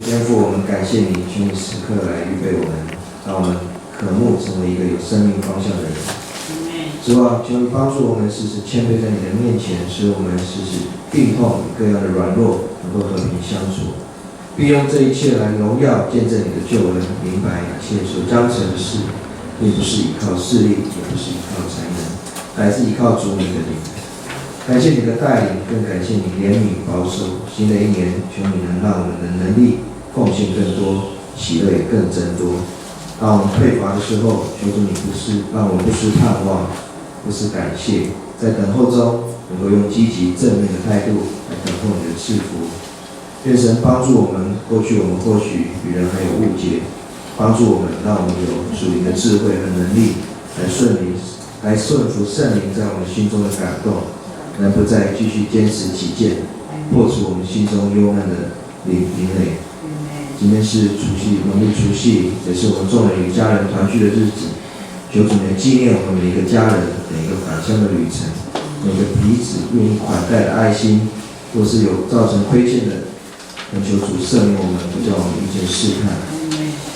天父，我们感谢你，求你时刻来预备我们，让我们渴慕成为一个有生命方向的人。主啊，求你帮助我们时时谦卑在你的面前，使我们时时病痛与各样的软弱能够和平相处，并用这一切来荣耀见证你的救恩，明白一切所彰成的事，并不是依靠势力，也不是依靠才能，乃是依靠主你的灵。感谢你的带领，更感谢你怜悯保守。新的一年，求你能让我们的能力奉献更多，喜乐也更增多。当我们匮乏的时候，求主你让我们不失盼望，不失感谢，在等候中能够用积极正面的态度来等候你的赐福。愿神帮助我们，过去我们或许与人还有误解，帮助我们，让我们有属灵的智慧和能力来顺服圣灵在我们心中的感动，能不再继续坚持己见，破除我们心中幽暗的灵雷。今天是除夕，农历除夕，也是我们众人与家人团聚的日子。求主能纪念我们每一个家人，每一个返乡的旅程，每个彼此愿意款待的爱心，若是有造成亏欠的，恳求主赦免我们，不叫我们遇见试探。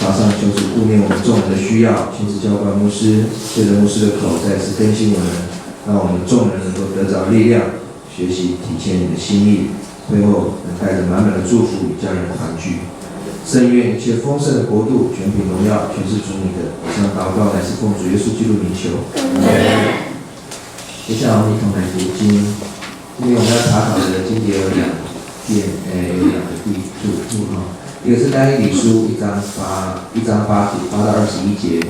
早上求主顾念我们众人的需要，亲自教官牧师，借着牧师的口再次更新我们，让我们众人能够得着力量，学习体现你的心意，最后能带着满满的祝福与家人团聚。圣愿一切丰盛的国度、权柄、荣耀，全是主你的。以上祷告乃是奉主耶稣基督名求。接下来我们一同来读经，因为我们要查考的经节有两个地处哈，一个是但以理书1章8节8到21节，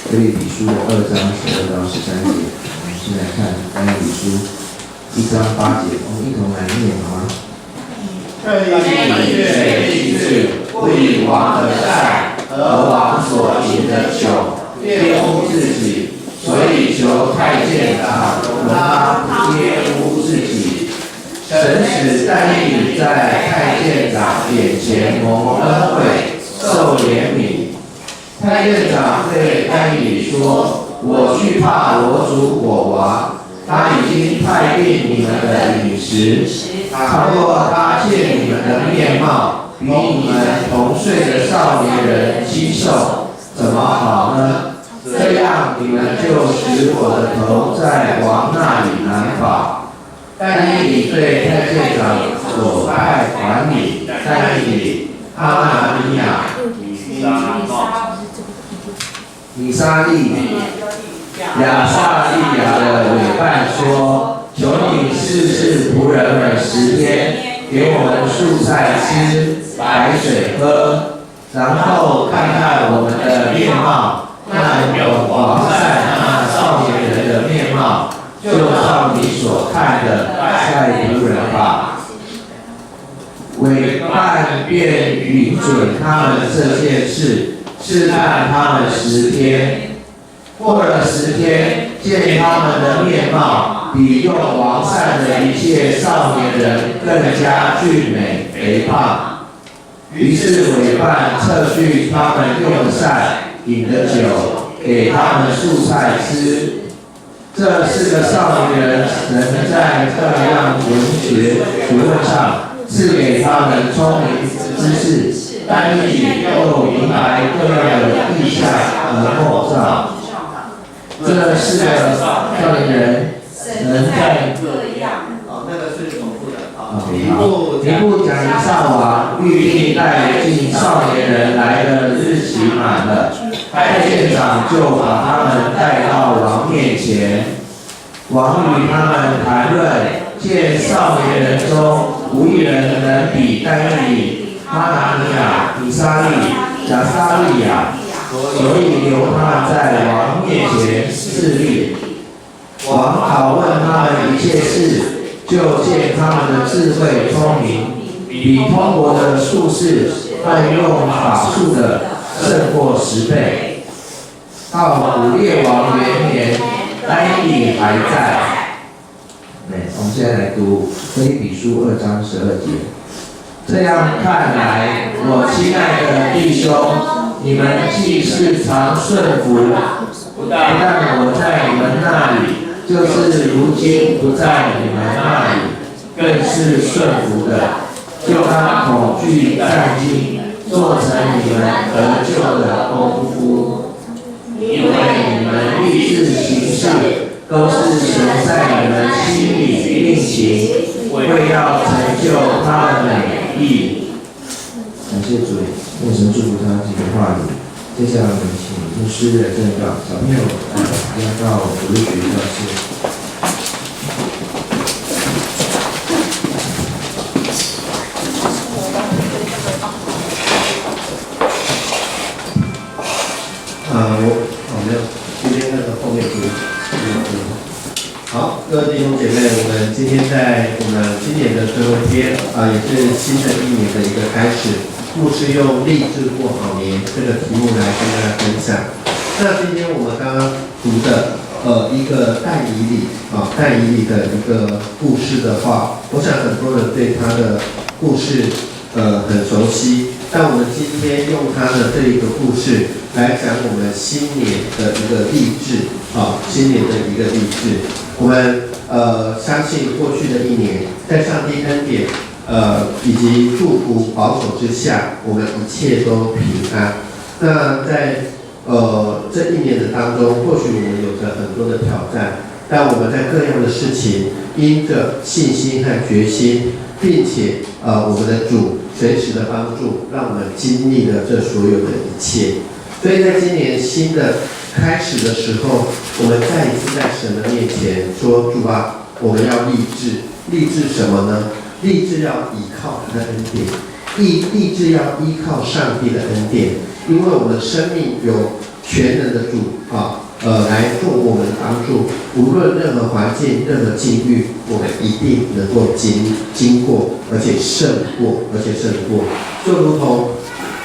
腓立比书的2章12到13节。我们先来看但以理书1章8节，我们一同来念好吗？这一月立志，不以王的债和王所赢的酒玷污自己，所以求太监长容他不玷污自己。神使但以理在太监长眼前蒙恩惠，受怜悯。太监长对但以理说：“我惧怕我主我王，他已经派定你们的饮食。倘若他见你们的面貌比你们同岁的少年人清瘦，怎么好呢？这样你们就使我的头在王那里难保。”但以理对太监长所派管理但以理、哈拿尼亚、米沙利亚撒利亚的委办说：“求你试试仆人们10天，给我们素菜吃，白水喝，然后看看我们的面貌，那有王善那少年人的面貌，就照你所看的待仆人吧。”委办便允准他们这件事，试探他们10天。过了10天，见他们的面貌比用王善的一切少年人更加俊美肥胖，于是委办撤去他们用的膳、饮的酒，给他们素菜吃。这4个少年人能在各样文学学问上赐给他们聪明知识，但以理又明白各样的意象和梦兆。这4个少年人能在这样，那个是重复的。尼布甲尼撒王预定带进少年人来的日期满了，太监长就把他们带到王面前。王与他们谈论，见少年人中无一人能比但以理、哈拿尼亚、米沙利、亚撒利亚，所以留他们在王面前侍立。王拷问他们一切事，就见他们的智慧聪明，比通国的术士和用法术的胜过10倍。到古列王元年，但以理还在。我们现在来读腓立比书2章12节。这样看来，我亲爱的弟兄，你们既是常顺服，不但我在你们那里，就是如今不在你们那里，更是顺服的。就当恐惧战兢，做成你们得救的功夫，因为你们立志行事，都是求在你们心里运行，为要成就他的美意。感谢主，愿神祝福他这个话语。接下来我们请牧师来证告，小朋友要到主日学教室。没有，今天那个后面读。好，各位弟兄姐妹，我们今天在我们今年的最后一天也是新的一年的一个开始。牧师用立志过好年这个题目来跟大家分享。那今天我们刚刚读的一个但以理但以理的一个故事的话，我想很多人对他的故事很熟悉。但我们今天用他的这一个故事来讲我们新年的一个励志新年的一个励志。我们相信过去的一年，在上帝恩典以及祝福保守之下，我们一切都平安。那在这一年的当中，或许我们有着很多的挑战，但我们在各样的事情，因着信心和决心，并且我们的主随时的帮助，让我们经历了这所有的一切。所以在今年新的开始的时候，我们再一次在神的面前说：主啊，我们要立志。立志什么呢？立志要依靠他的恩典，立志要依靠上帝的恩典，因为我们生命有全能的主来做我们的帮助，无论任何环境、任何境遇，我们一定能够经过，而且胜过。就如同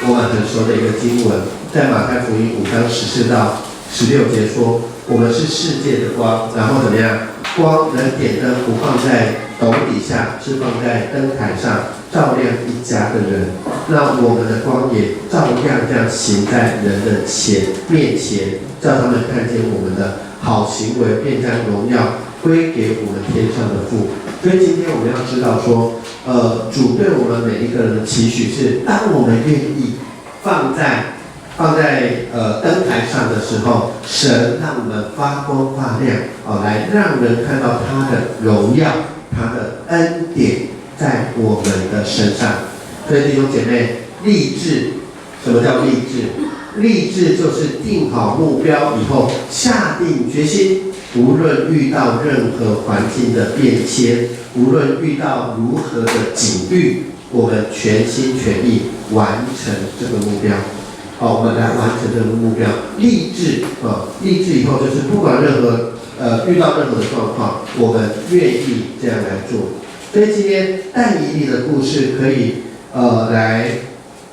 我们很熟的一个经文，在马太福音5章14到16节说：我们是世界的光，然后怎么样？光能点灯，不放在斗底下，是放在灯台上，照亮一家的人。那我们的光也照样这样行在人的面前，叫他们看见我们的好行为，便将荣耀归给我们天上的父。所以今天我们要知道说，主对我们每一个人的期许是，当我们愿意放在灯台上的时候，神让我们发光发亮来让人看到他的荣耀，他的恩典在我们的身上。所以弟兄姐妹，立志，什么叫立志？立志就是定好目标以后，下定决心，无论遇到任何环境的变迁，无论遇到如何的境遇，我们全心全意完成这个目标。我们来完成这个目标。立志立志以后就是不管任何遇到任何的状况，我们愿意这样来做。所以今天但以理的故事可以来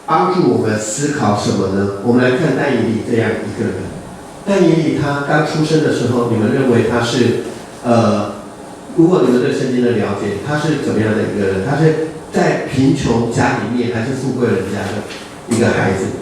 帮助我们思考什么呢？我们来看但以理这样一个人。但以理他刚出生的时候，你们认为他是如果你们对圣经的了解，他是怎么样的一个人？他是在贫穷家里面还是富贵人家的一个孩子？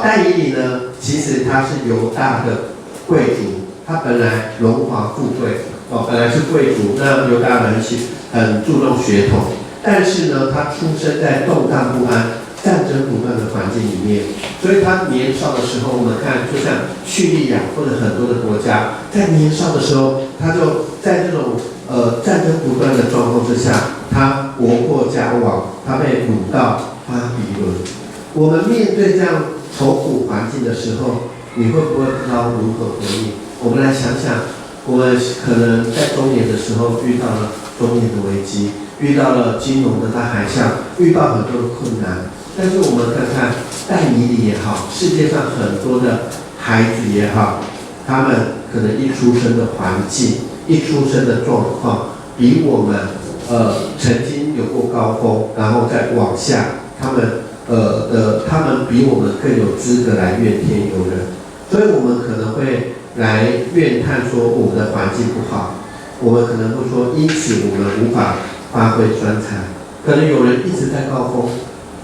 但以理呢，其实他是犹大的贵族，他本来荣华富贵本来是贵族，那犹大人很注重血统，但是呢，他出生在动荡不安、战争不断的环境里面，所以他年少的时候，我们看就像叙利亚或者很多的国家，在年少的时候，他就在这种战争不断的状况之下，他国破家亡，他被掳到巴比伦。我们面对这样愁苦环境的时候，你会不会不知道如何回应？我们来想想，我们可能在中年的时候遇到了中年的危机，遇到了金融的大海啸，遇到很多的困难。但是我们看看但以理也好，世界上很多的孩子也好，他们可能一出生的环境、一出生的状况，比我们曾经有过高峰，然后再往下，他们比我们更有资格来怨天尤人，所以我们可能会来怨叹说我们的环境不好，我们可能会说因此我们无法发挥专长，可能有人一直在高峰，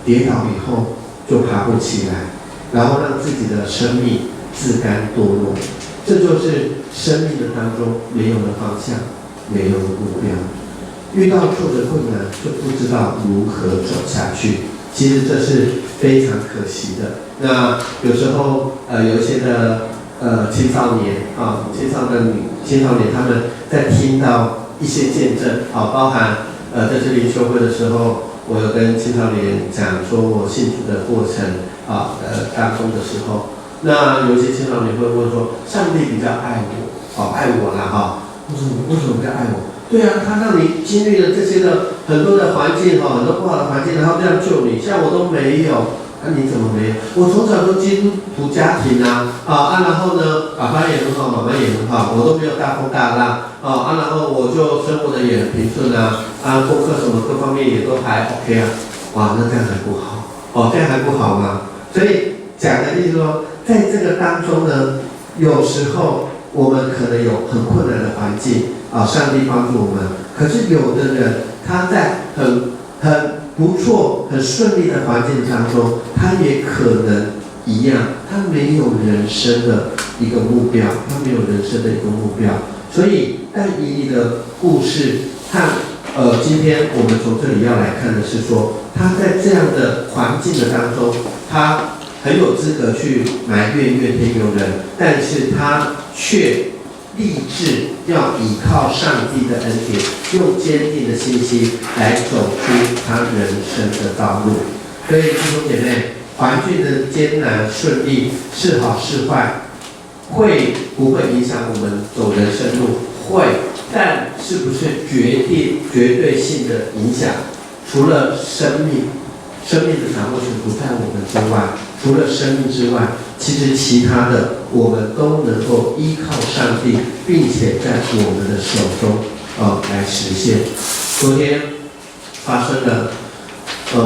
跌倒以后就爬不起来，然后让自己的生命自甘堕落，这就是生命的当中没有了方向，没有了目标，遇到挫折困难就不知道如何走下去。其实这是非常可惜的。那有时候有一些的青少年青少年他们在听到一些见证包含在这里修会的时候，我有跟青少年讲说我信主的过程当中的时候，那有些青少年会问说，上帝比较爱我爱我啦为什么比较爱我？对啊，他让你经历了这些的很多的环境很多不好的环境，然后这样救你，像我都没有。你怎么没有？我从小都基督徒家庭然后呢，爸爸也很好，妈妈也很好，我都没有大风大浪然后我就生活的也很平顺功课什么各方面也都还 OK 哇，那这样还不好这样还不好吗？所以讲的意思说，在这个当中呢，有时候我们可能有很困难的环境上帝帮助我们，可是有的人他在很不错、很顺利的环境当中，他也可能一样，他没有人生的一个目标，所以但以理的故事和今天我们从这里要来看的是说，他在这样的环境的当中，他很有资格去埋怨怨天尤人，但是他却立志要依靠上帝的恩典，用坚定的信心来走出他人生的道路。所以弟兄姐妹，环境的艰难顺利是好是坏，会不会影响我们走人生路？会，但是不是绝对性的影响？除了生命的掌握权不在我们之外，除了生命之外，其实其他的我们都能够依靠上帝，并且在我们的手中来实现。昨天发生了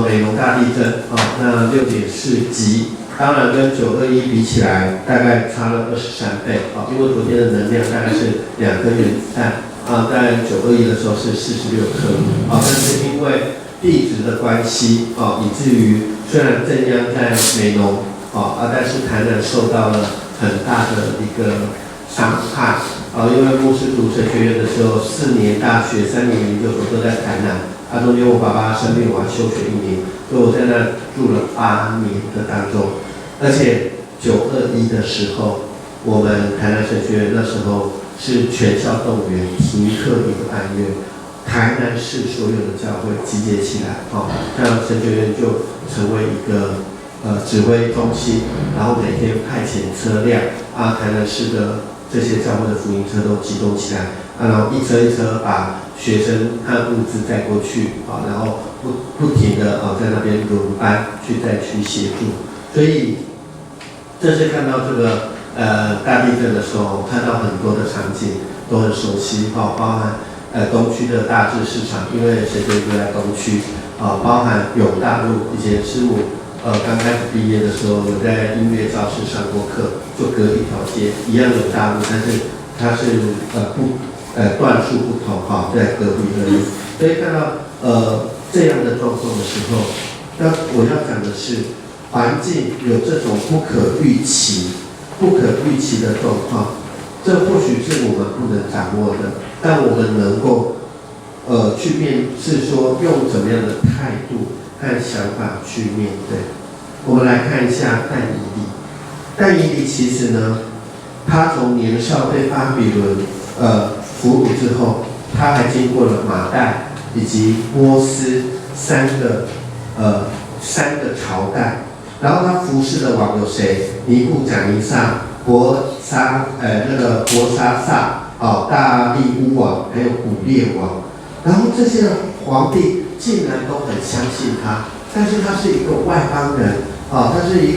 美浓大地震那6.4级，当然跟921比起来，大概差了23倍因为昨天的能量大概是2颗原子弹在921的时候是46颗但是因为地质的关系以至于虽然震央在美浓但是台南受到了很大的一个伤害因为牧师读神学院的时候，4年大学3年研究所都在台南中间我爸爸生病，我还休学1年，所以我在那住了8年的当中。而且921的时候，我们台南神学院那时候是全校动员，停课1个半月，台南市所有的教会集结起来这样神学院就成为一个指挥中心，然后每天派遣车辆台南市的这些教会的福音车都集中起来然后一车一车把学生和物资带过去然后不停的在那边轮班再去协助。所以这次看到这个大地震的时候，看到很多的场景都很熟悉包含东区的大智市场，因为神学院就在东区包含永大路，以前师母刚开始毕业的时候有在音乐教室上过课，就隔一条街，一样有大路，但是它是段数不同在隔壁而已。所以看到这样的状况的时候，我要讲的是，环境有这种不可预期的状况，这或许是我们不能掌握的，但我们能够是说用怎么样的态度和想法去面对。我们来看一下但以理其实呢，他从年少被巴比伦俘虏之后，他还经过了马代以及波斯三个朝代，然后他服侍的王有谁？尼布甲尼撒、伯沙撒、大利乌王，还有古列王。然后这些皇帝竟然都很相信他，但是他是一个外邦人他是一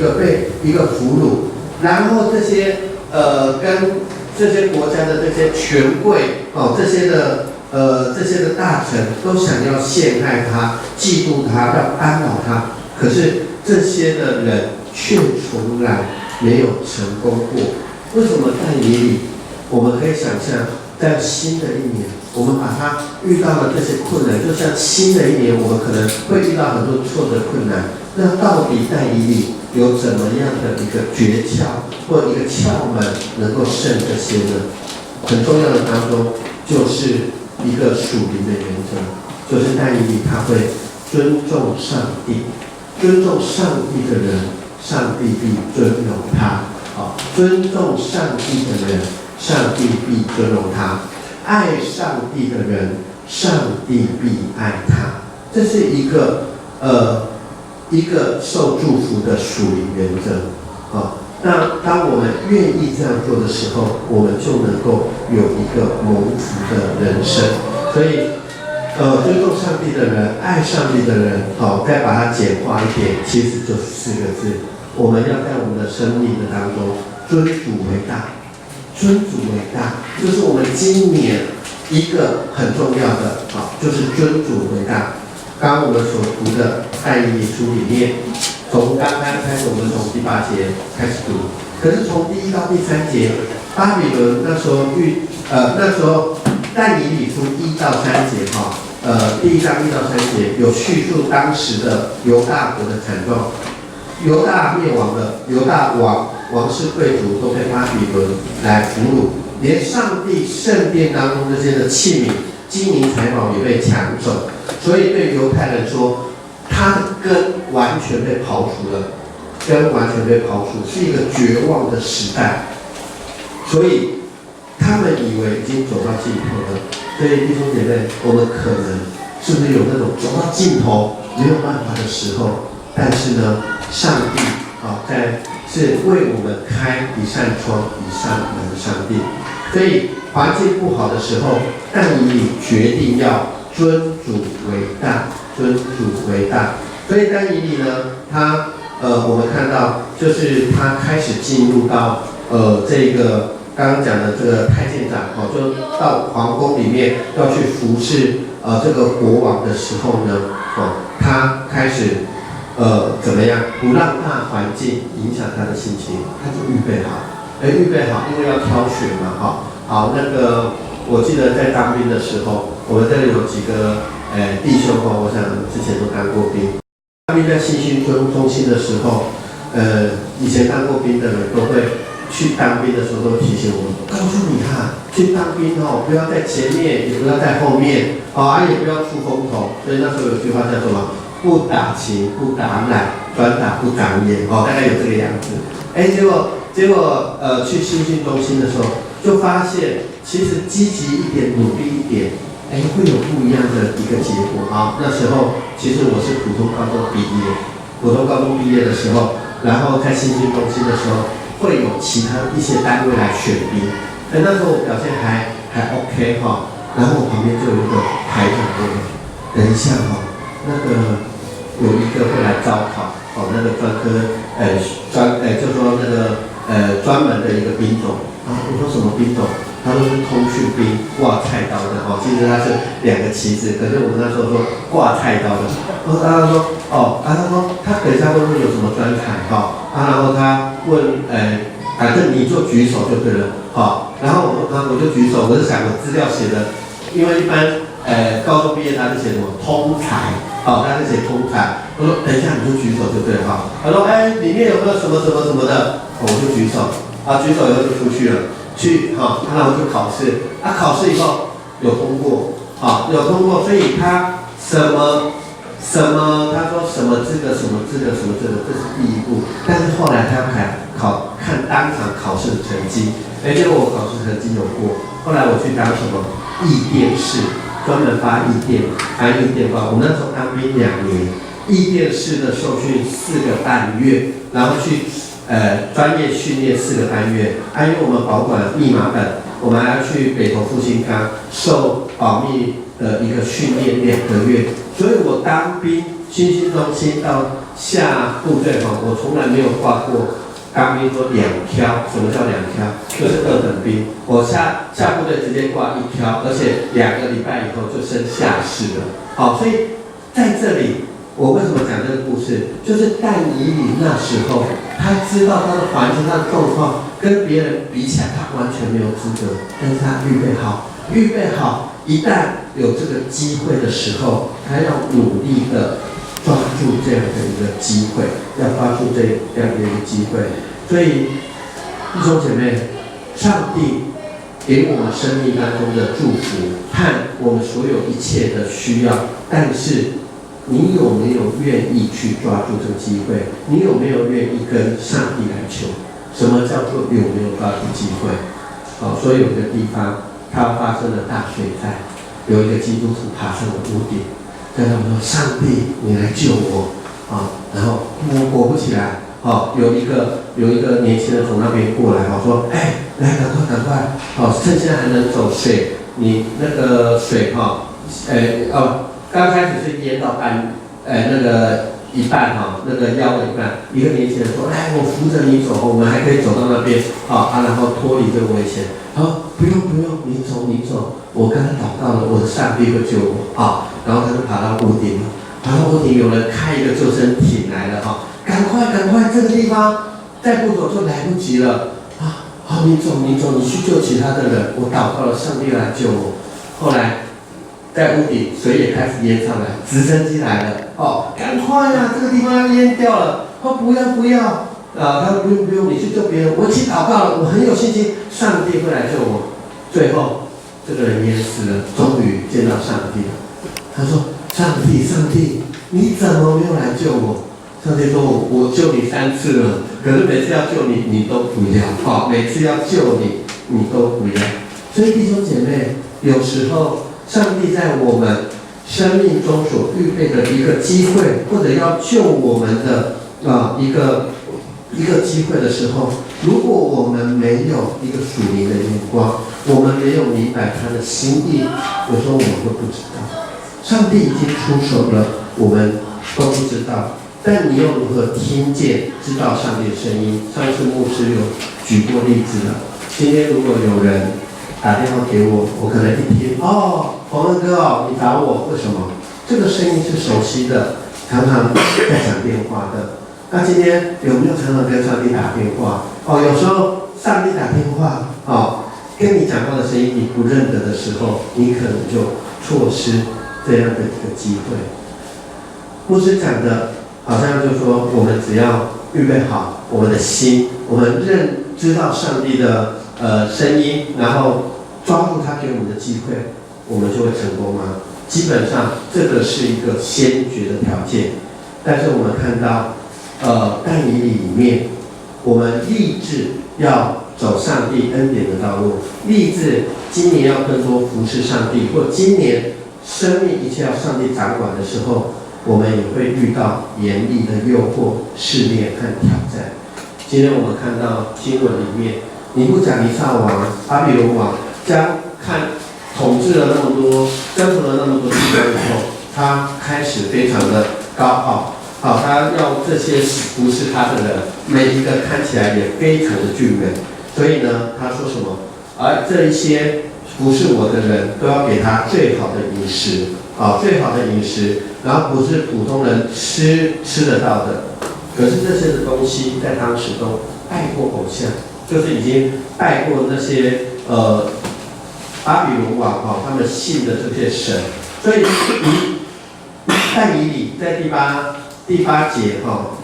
个俘虏，然后这些跟这些国家的这些权贵这些的大臣都想要陷害他、嫉妒他、要扳倒他，可是这些的人却从来没有成功过。为什么但以理？我们可以想象，在新的一年，我们把它遇到了这些困难，就像新的一年，我们可能会遇到很多挫折困难。那到底但以理有怎么样的一个诀窍或一个窍门，能够胜这些呢？很重要的当中，就是一个属灵的原则，就是但以理他会尊重上帝，尊重上帝的人，上帝必尊荣他。尊重上帝的人，上帝必尊荣他；爱上帝的人，上帝必爱他。这是一个受祝福的属灵原则。那当我们愿意这样做的时候，我们就能够有一个蒙福的人生。所以，尊重上帝的人，爱上帝的人，再把它简化一点，其实就是4个字：我们要在我们的生命的当中，尊主为大，尊主为大，就是我们今年一个很重要的，就是尊主为大。刚刚我们所读的但以理书里面，从刚刚开始，我们从第8节开始读，可是从第1到第3节，巴比伦那时候但以理书1到3节第1章1到3节有叙述当时的犹大国的惨状，犹大灭亡了，犹大王室贵族都被巴比伦来俘虏，连上帝圣殿当中这些的器皿、金银财宝也被抢走，所以对犹太人说，他的根完全被刨除了，是一个绝望的时代，所以他们以为已经走到尽头了。所以弟兄姐妹，我们可能是不是有那种走到尽头没有办法的时候？但是呢，上帝是为我们开一扇窗、一扇门的上帝。所以环境不好的时候，但以理决定要尊主为大，尊主为大。所以但以理呢，我们看到就是他开始进入到这个刚刚讲的这个太监长就到皇宫里面要去服侍这个国王的时候呢，他开始怎么样不让大环境影响他的心情，他就预备好，因为要挑选嘛好，那个我记得在当兵的时候，我们这里有几个弟兄我想之前都当过兵。当兵在新训中心的时候，以前当过兵的人都会去当兵的时候都会提醒我们，告诉你去当兵不要在前面，也不要在后面，也不要出风头。所以那时候有句话叫什么？不打情，不打奶，专打不长眼。大概有这个样子。结果去新训中心的时候，就发现其实积极一点，努力一点。会有不一样的一个结果那时候其实我是普通高中毕业的时候，然后在新训中心的时候，会有其他一些单位来选兵。那时候我表现还 OK 然后我旁边就有一个排长问我，等一下那个有一个会来招考那个专科就说那个专门的一个兵种我说什么兵种？他说是通讯兵，挂菜刀的其实他是2个旗子，可是我们那时候说挂菜刀的。他说他等一下会问有什么专才然后他问反正你就举手就对了然后我就举手，我就想我资料写的，因为一般高中毕业他是写什么通才他是写通才。我说等一下你就举手就对了他说里面有没有什么什么什么的，我就举手举手以后就出去了。然后就考试考试以后有通过所以他什么他说什么这个，这是第一步。但是后来他要看当场考试的成绩，结果我考试成绩有过。后来我去当什么译电室，专门翻译电报。我那时候当兵2年，译电室的受训4个半月，然后去专业训练4个半月，因为我们保管密码本，我们还要去北投复兴岗受保密的一个训练2个月，所以我当兵新训中心到下部队我从来没有挂过当兵说2挑，什么叫2挑？就是2等兵，我下部队直接挂1挑，而且2个礼拜以后就升下士了。所以在这里。我为什么讲这个故事？就是但以理那时候，他知道他的环境、他的状况跟别人比起来，他完全没有资格，但是他预备好，一旦有这个机会的时候，他要努力的抓住这样的一个机会，要抓住这样的一个机会。所以弟兄姐妹，上帝给我们生命当中的祝福和我们所有一切的需要，但是你有没有愿意去抓住这个机会？你有没有愿意跟上帝来求？什么叫做有没有抓住机会？所以有个地方它发生了大水灾，有一个基督徒爬上了屋顶，跟他们说：“上帝，你来救我！”然后果不其然，有一个年轻人从那边过来，说：“来，赶快，趁现在还能走水，你那个水刚开始是淹到那个一半那个腰的一半。一个年轻人说：来，我扶着你走，我们还可以走到那边然后脱离这个危险。不用，你走，我刚才祷告了，我的上帝会救我然后他就爬到屋顶了，有人开一个救生艇来了赶快，这个地方再不走就来不及了你走，你去救其他的人，我祷告了，上帝来救我。后来在屋顶水也开始淹上来，直升机来了赶快这个地方要淹掉了不要他说不用，你去救别人，我已经祷告了，我很有信心，上帝会来救我。最后这个人淹死了，终于见到上帝了。他说：上帝，你怎么没有来救我？上帝说：我救你3次了，可是每次要救你，你都不要每次要救你，你都不要。所以弟兄姐妹，有时候上帝在我们生命中所预备的一个机会，或者要救我们的一个机会的时候，如果我们没有一个属灵的眼光，我们没有明白他的心意，有时候我们会不知道。上帝已经出手了，我们都不知道。但你又如何听见、知道上帝的声音？上次牧师有举过例子了。今天如果有人打电话给我，我可能一听，洪恩哥你打我，为什么？这个声音是熟悉的，常常在讲电话的。那今天有没有常常跟上帝打电话？有时候上帝打电话跟你讲话的声音你不认得的时候，你可能就错失这样的一个机会。牧师讲的好像就说，我们只要预备好我们的心，我们知道上帝的声音，然后抓住他给我们的机会，我们就会成功吗？基本上这个是一个先决的条件。但是我们看到但以理里面，我们立志要走上帝恩典的道路，立志今年要更多服侍上帝，或今年生命一切要上帝掌管的时候，我们也会遇到严厉的诱惑、试炼和挑战。今天我们看到经文里面，尼布甲尼撒王、巴比伦王统治了那么多、征服了那么多地方以后，他开始非常的高傲。他要这些服侍他的人，每一个看起来也非常的俊美。所以呢，他说什么？这一些服侍我的人都要给他最好的饮食最好的饮食，然后不是普通人吃得到的。可是这些的东西在当时都拜过偶像，就是已经拜过那些巴比伦王他们信的这些神。所以但以理在第八节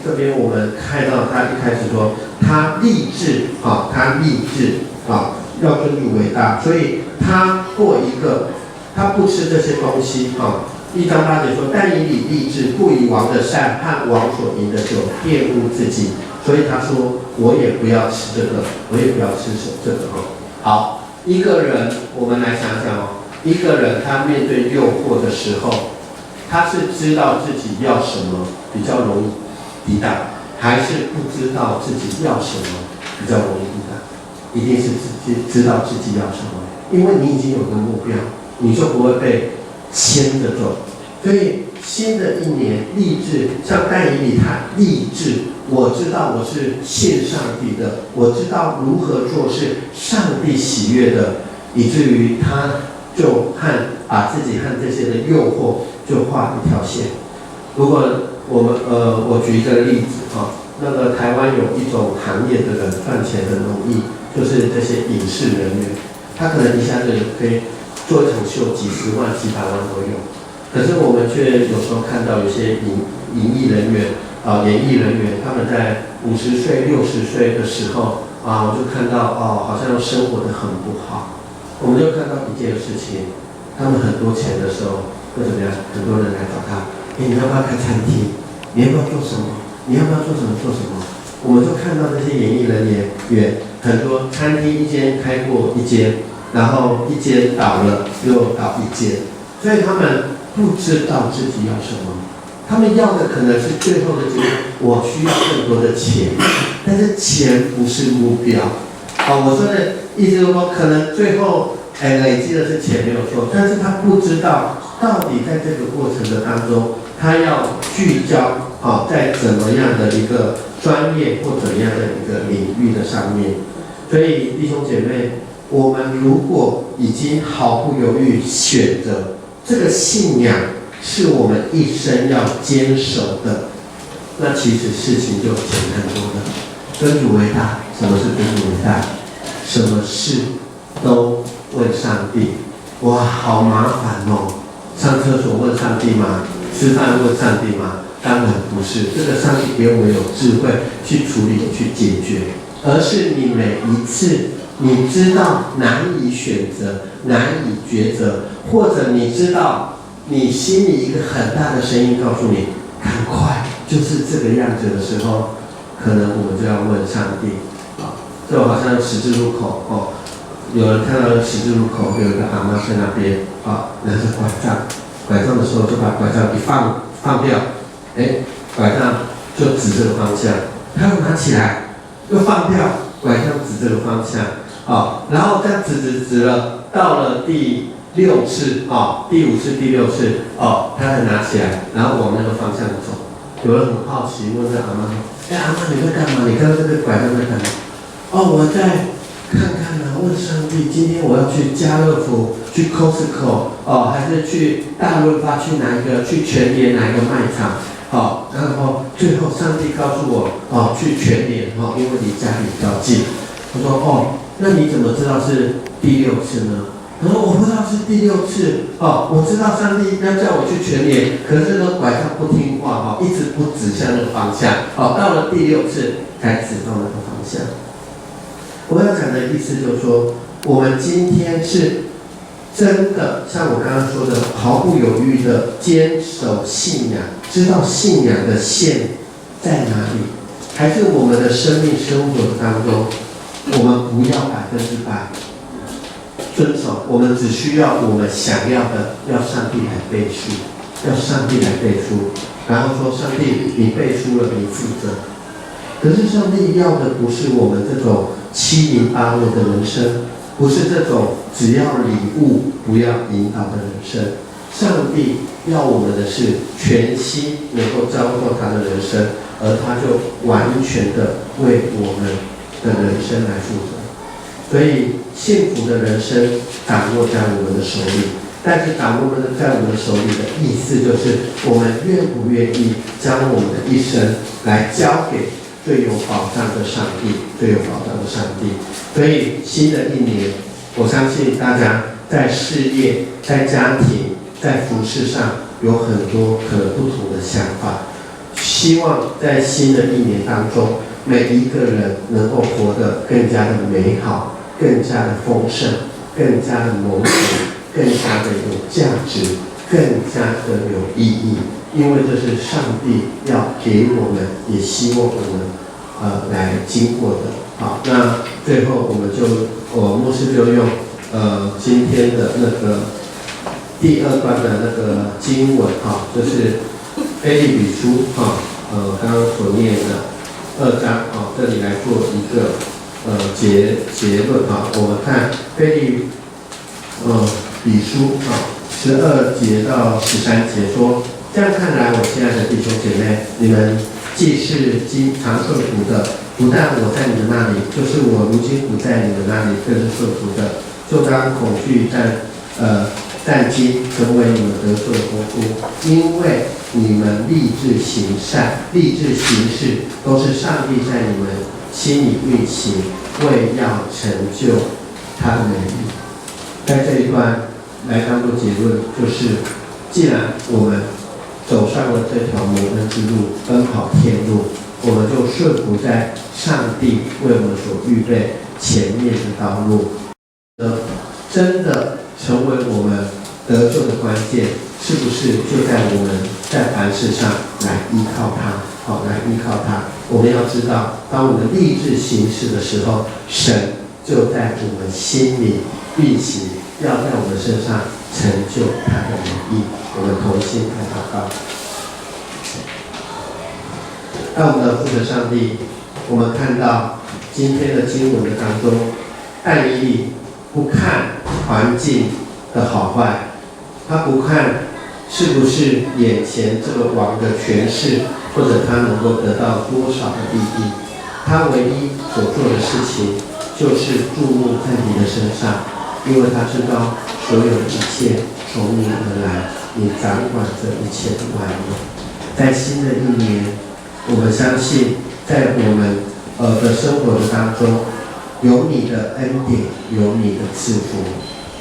这边我们看到他一开始说他立志要尊主为大，所以他他不吃这些东西1章8节说，但以理立志不以王的善和王所赢的酒玷污自己，所以他说我也不要吃这个，我也不要吃这个好，一个人我们来想想一个人他面对诱惑的时候，他是知道自己要什么比较容易抵挡，还是不知道自己要什么比较容易抵挡？一定是知道自己要什么，因为你已经有个目标，你就不会被牵着走。所以新的一年立志，像但以理他立志，我知道我是信上帝的，我知道如何做是上帝喜悦的，以至于他就把自己和这些的诱惑就画一条线。如果我举一个例子那个台湾有一种行业的人赚钱很容易，就是这些影视人员，他可能一下子可以做一场秀几十万、几百万都有。可是我们却有时候看到有些演艺人员他们在50岁、60岁的时候我就看到好像生活得很不好。我们就看到一件事情，他们很多钱的时候会怎么样？很多人来找他，你要不要开餐厅？你要不要做什么？你要不要做什么？我们就看到这些演艺人员，很多餐厅一间开过一间，然后一间倒了又倒一间，所以他们不知道自己要什么，他们要的可能是最后的结果，我需要更多的钱，但是钱不是目标。我说的意思就是说，可能最后累积的是钱没有错，但是他不知道到底在这个过程的当中，他要聚焦在怎么样的一个专业或怎样的一个领域的上面。所以弟兄姐妹，我们如果已经毫不犹豫选择这个信仰是我们一生要坚守的，那其实事情就简单多了。跟主为大，什么是跟主为大？什么事都问上帝。哇，好麻烦哦！上厕所问上帝吗？吃饭问上帝吗？当然不是。这个上帝给我们有智慧去处理、去解决，而是你每一次你知道难以选择、难以抉择，或者你知道你心里一个很大的声音告诉你赶快，就是这个样子的时候，可能我们就要问上帝。就好像十字路口有人看到十字路口有一个阿嬷在那边拿着拐杖的时候就把拐杖一放掉，拐杖就指这个方向，他又拿起来又放掉，拐杖指这个方向，然后这样指了，到了第6次第5次、第6次他才拿起来，然后往那个方向走。有人很好奇问这阿嬷说：“阿嬷你在干嘛？你看到这个拐杖在干嘛？”我在看看问上帝，今天我要去家乐福、去 Costco 还是去大润发、去哪一个、去全联哪一个卖场然后最后上帝告诉我去全联因为离家里比较近。他说那你怎么知道是第6次呢？他说我不知道是第6次我知道上帝要叫我去全联，可是这个拐杖不听话一直不指向那个方向到了第6次才指到那个方向。我要讲的意思就是说，我们今天是真的像我刚刚说的，毫不犹豫的坚守信仰，知道信仰的线在哪里，还是我们的生命生活当中，我们不要100%遵守，我们只需要我们想要的，要上帝来背书，要上帝来背书，然后说上帝你背书了，你负责。可是上帝要的不是我们这种七零八落的人生，不是这种只要礼物不要引导的人生。上帝要我们的是全心能够照顾他的人生，而他就完全的为我们的人生来负责。所以幸福的人生掌握在我们的手里，但是掌握在我们的手里的意思就是我们愿不愿意将我们的一生来交给最有保障的上帝，最有保障的上帝。所以新的一年，我相信大家在事业、在家庭、在服事上有很多可能不同的想法。希望在新的一年当中，每一个人能够活得更加的美好，更加的丰盛，更加的蒙福，更加的有价值，更加的有意义。因为这是上帝要给我们，也希望我们来经过的。好，那最后牧师就用今天的那个第2段的那个经文就是腓立比书刚刚所念的2章这里来做一个结论我们看腓立比书12节到13节说。这样看来，我亲爱的弟兄姐妹，你们既是常受苦的，不但我在你们那里，就是我如今不在你们那里，更是受苦的，就当恐惧战兢，成为你们得救的功夫，因为你们立志行善、立志行事，都是上帝在你们心里运行，为要成就他的美意。在这一段来当做结论，就是既然我们走上了这条蒙恩之路，奔跑天路，我们就顺服在上帝为我们所预备前面的道路。真的成为我们得救的关键，是不是就在我们在凡事上来依靠他，好，来依靠他。我们要知道，当我们立志行事的时候，神就在我们心里运行，要在我们身上成就他的美意。我们同心来祷告。爱我们的父神上帝，我们看到今天的经文的当中，但以理不看环境的好坏，他不看是不是眼前这个王的权势，或者他能够得到多少的利益，他唯一所做的事情就是注目在你的身上，因为他知道所有的一切从你而来，你掌管着一切的万有。在新的一年，我们相信在我们的生活的当中，有你的恩典，有你的赐福。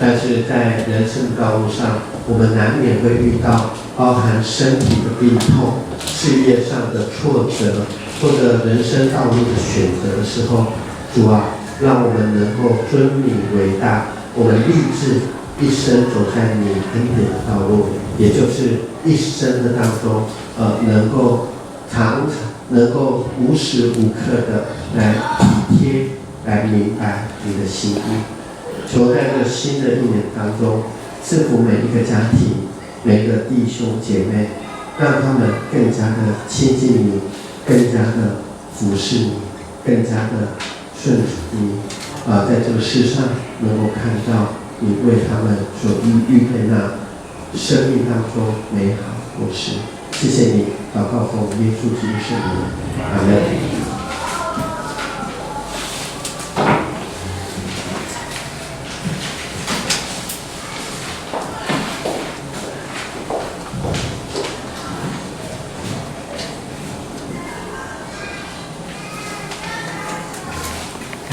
但是在人生的道路上，我们难免会遇到包含身体的病痛、事业上的挫折，或者人生道路的选择的时候，主啊，让我们能够尊你为大，我们立志一生走在你恩典的道路，也就是一生的当中，能够能够无时无刻的来体贴，来明白你的心意。求在这新的一年当中，赐福每一个家庭，每一个弟兄姐妹，让他们更加的亲近你，更加的服侍你，更加的顺服你。在这个世上能够看到你为他们所预备那生命当中美好果实。谢谢你，祷告奉耶稣基督圣名，阿门。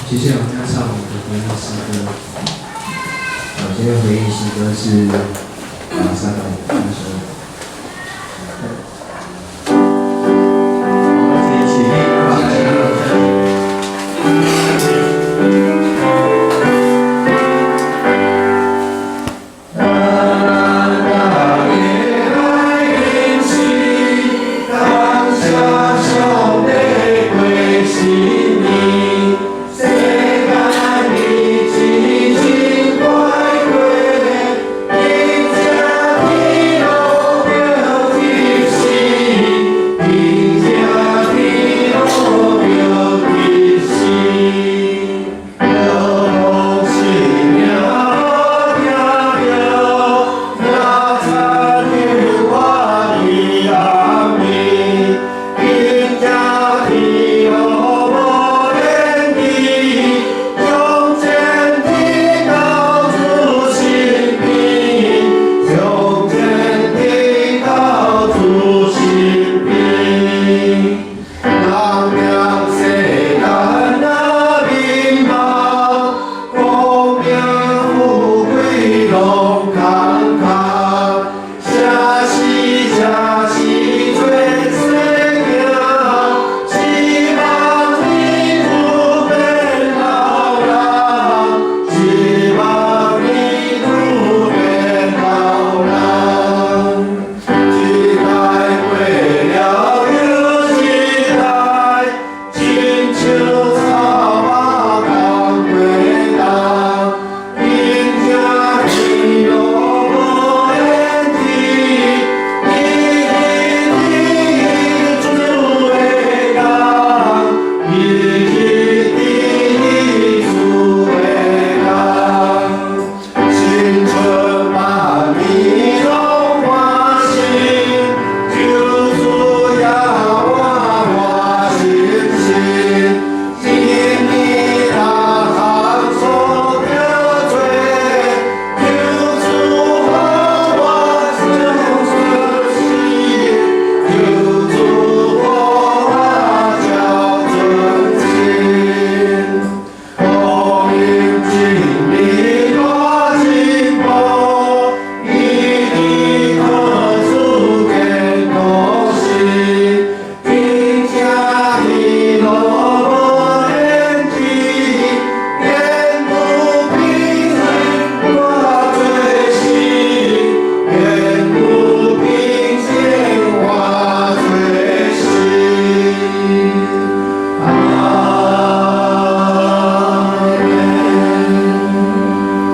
接下来我们要唱我们的回应诗歌。今天回应诗歌是3到5。